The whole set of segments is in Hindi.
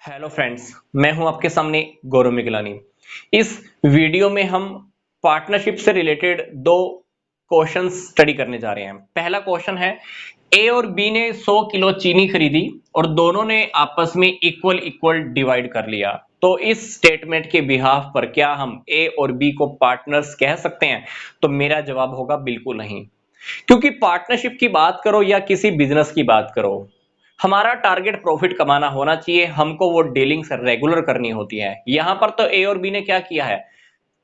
हेलो फ्रेंड्स, मैं हूं आपके सामने गौरव मिगलानी। इस वीडियो में हम पार्टनरशिप से रिलेटेड दो क्वेश्चंस स्टडी करने जा रहे हैं। पहला क्वेश्चन है, ए और बी ने 100 किलो चीनी खरीदी और दोनों ने आपस में इक्वल इक्वल डिवाइड कर लिया। तो इस स्टेटमेंट के बिहाफ पर क्या हम ए और बी को पार्टनर्स कह सकते हैं? तो मेरा जवाब होगा बिल्कुल नहीं। क्योंकि पार्टनरशिप की बात करो या किसी बिजनेस की बात करो, हमारा टारगेट प्रॉफिट कमाना होना चाहिए, हमको वो डीलिंग्स रेगुलर करनी होती है। यहां पर तो ए और बी ने क्या किया है,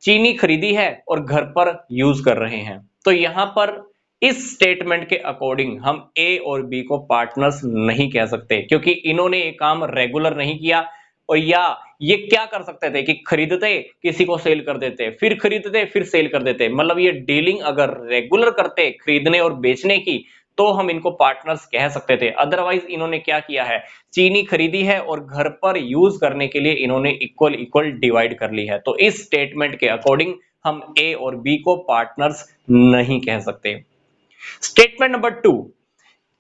चीनी खरीदी है और घर पर यूज कर रहे हैं। तो यहां पर इस स्टेटमेंट के अकॉर्डिंग हम ए और बी को पार्टनर्स नहीं कह सकते, क्योंकि इन्होंने ये काम रेगुलर नहीं किया। और या ये क्या कर सकते थे कि खरीदते किसी को सेल कर देते, फिर खरीदते फिर सेल कर देते। मतलब ये डीलिंग अगर रेगुलर करते खरीदने और बेचने की, तो हम इनको पार्टनर्स कह सकते थे। अदरवाइज इन्होंने क्या किया है, चीनी खरीदी है और घर पर यूज करने के लिए इन्होंने इक्वल इक्वल डिवाइड कर ली है। तो इस स्टेटमेंट के अकॉर्डिंग हम ए और बी को पार्टनर्स नहीं कह सकते। स्टेटमेंट नंबर 2,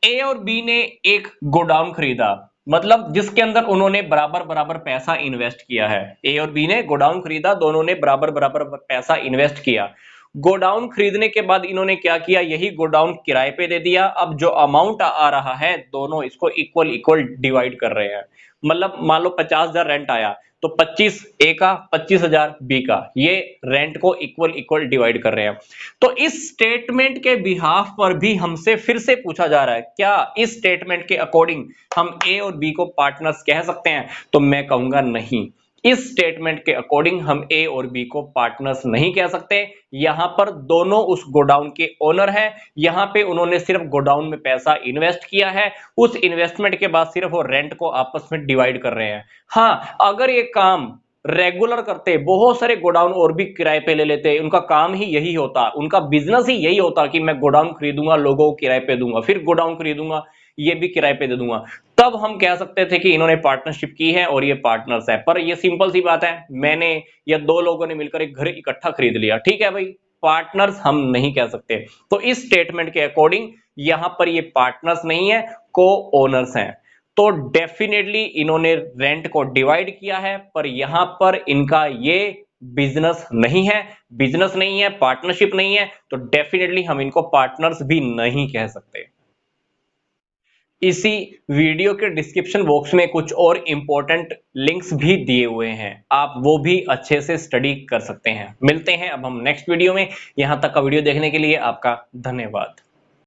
ए और बी ने एक गोडाउन खरीदा, मतलब जिसके अंदर उन्होंने बराबर बराबर पैसा इन्वेस्ट किया है। ए और बी ने गोडाउन खरीदा, दोनों ने बराबर बराबर पैसा इन्वेस्ट किया। गोडाउन खरीदने के बाद इन्होंने क्या किया, यही गोडाउन किराए पे दे दिया। अब जो अमाउंट आ रहा है, दोनों इसको इक्वल इक्वल डिवाइड कर रहे हैं। मतलब मान लो 50,000 रेंट आया, तो 25 ए का, 25,000 बी का, ये रेंट को इक्वल इक्वल डिवाइड कर रहे हैं। तो इस स्टेटमेंट के बिहाफ पर भी हमसे फिर से पूछा जा रहा है, क्या इस स्टेटमेंट के अकॉर्डिंग हम ए और बी को पार्टनर्स कह सकते हैं? तो मैं कहूंगा नहीं। इस स्टेटमेंट के अकॉर्डिंग हम ए और बी को पार्टनर्स नहीं कह सकते। यहां पर दोनों उस गोडाउन के ओनर हैं। यहां पे उन्होंने सिर्फ गोडाउन में पैसा इन्वेस्ट किया है, उस इन्वेस्टमेंट के बाद सिर्फ वो रेंट को आपस में डिवाइड कर रहे हैं। हाँ, अगर ये काम रेगुलर करते, बहुत सारे गोडाउन और भी किराए पे ले लेते, उनका काम ही यही होता, उनका बिजनेस ही यही होता कि मैं गोडाउन खरीदूंगा, लोगों को किराए पे दूंगा, फिर गोडाउन खरीदूंगा, ये भी किराए पे दे दूंगा, तब हम कह सकते थे कि इन्होंने पार्टनरशिप की है और ये पार्टनर्स है। पर ये सिंपल सी बात है, मैंने या दो लोगों ने मिलकर एक घर इकट्ठा खरीद लिया, ठीक है भाई, पार्टनर्स हम नहीं कह सकते। तो इस स्टेटमेंट के अकॉर्डिंग यहां पर ये पार्टनर्स नहीं है, को ओनर्स हैं। तो डेफिनेटली इन्होंने रेंट को डिवाइड किया है, पर यहां पर इनका ये बिजनेस नहीं है, बिजनेस नहीं है, पार्टनरशिप नहीं है। तो डेफिनेटली हम इनको पार्टनर्स भी नहीं कह सकते। इसी वीडियो के डिस्क्रिप्शन बॉक्स में कुछ और इंपॉर्टेंट लिंक्स भी दिए हुए हैं, आप वो भी अच्छे से स्टडी कर सकते हैं। मिलते हैं अब हम नेक्स्ट वीडियो में। यहां तक का वीडियो देखने के लिए आपका धन्यवाद।